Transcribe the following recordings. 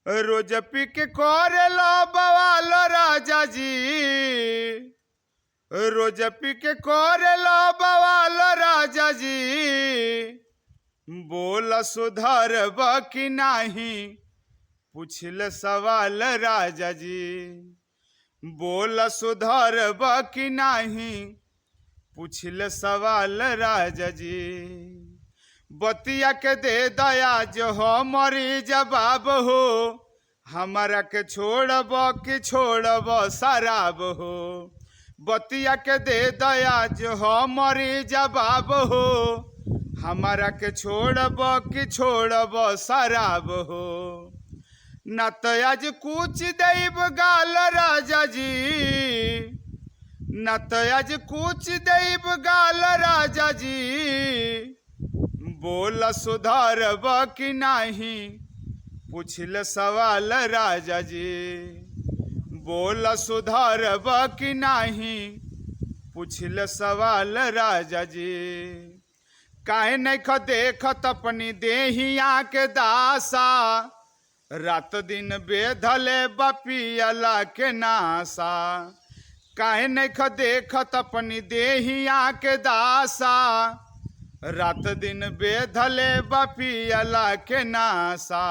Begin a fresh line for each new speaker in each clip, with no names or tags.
रोज पी के करेला बवाल राजा जी, रोज पी के करेला बवाल राजा जी। बोल सुधरब कि नाही पूछल सवाल राजा जी। बोल सुधरब कि नाही पूछल सवाल राजा जी। बतिया के दे दया जो हमारी जवाब हो, हमारा के छोड़ब कि छोड़ब शराब हो। बतिया के दे दया जो हमारी जवाब हो, हमारा के छोड़ब कि छोड़ब शराब हो। न तो आज कुछ देब गाल राजा जी, न तो आज कुछ देब गाल राजा जी। बोल सुधरब कि नाही पूछल सवाल राजा जी। बोल सुधरब कि नाही पूछल सवाल राजा जी। काहे नहीं देखत अपनी देहिया के दासा, रात दिन बेधले बपियला के नासा। काहे नहीं देखत अपनी देहिया के दासा, रात दिन बेधले बपियला के नासा।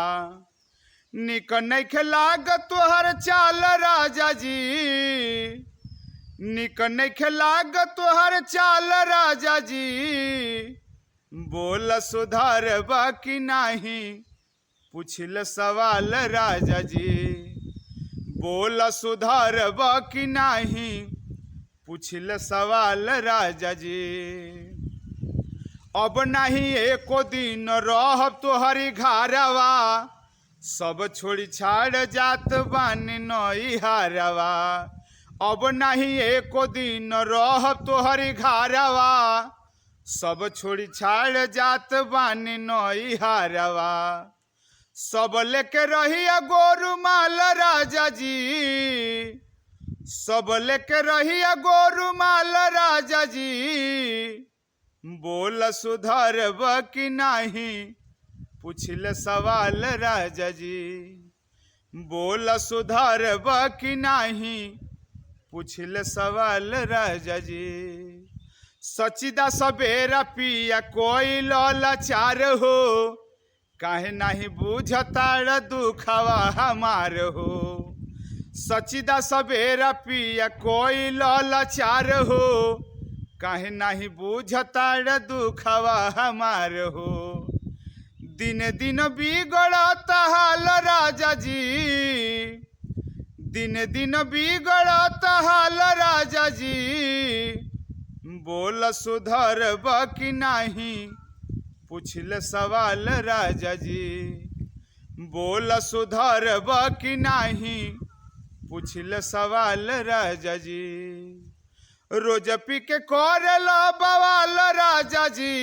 निक नहीं लाग तोहर चाल राजा जी, निक नहीं लाग तोहर चाल राजा जी। बोल सुधरब कि नाही पूछल सवाल राजा जी। बोल सुधरब कि नाही पूछल सवाल राजा जी। अब नहीं एको दिन रहब तोहरी घरवा, सब छोड़ी छाड़ जात बानी नई हारवा। अब नहीं एको दिन रहब तोहरी घरवा, सब छोड़ी छाड़ जात बानी नई हारवा। सब लेके रहिया गोरु माल राजा जी, सब लेके रहिया गोरु माल राजा जी। बोल सुधरब कि नाही पूछल सवाल राजा जी। बोल सुधरब कि नाही पूछल सवाल राजा जी। सचिदा सबेरा पिया कोई लाचार हो, काहे नहीं बुझताड़ दुखवा हमार हो। सचिदा सबेरा पिया कोई लाचार हो, काहे नहीं बुझताड़ दुखवा हमार हो। दिन दिन बिगड़त हाल राजा जी, दिन दिन बिगड़त हाल राजा जी। बोल सुधरब कि नाही पूछल सवाल राजा जी। बोल सुधरब कि नाही पूछल सवाल राजा जी। रोज पी के करेला बवाल राजा जी,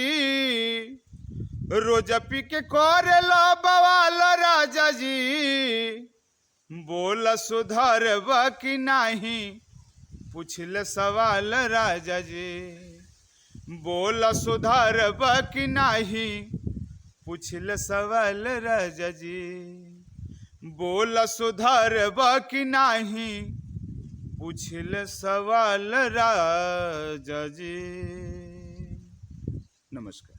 रोज पी के करेला बवाल राजा जी। बोल सुधरब कि नाही पूछल सवाल राजा जी। बोल सुधरब कि नाही पूछल सवाल राजा जी। बोल सुधरब कि नाही पूछल सवाल राजा जी। नमस्कार।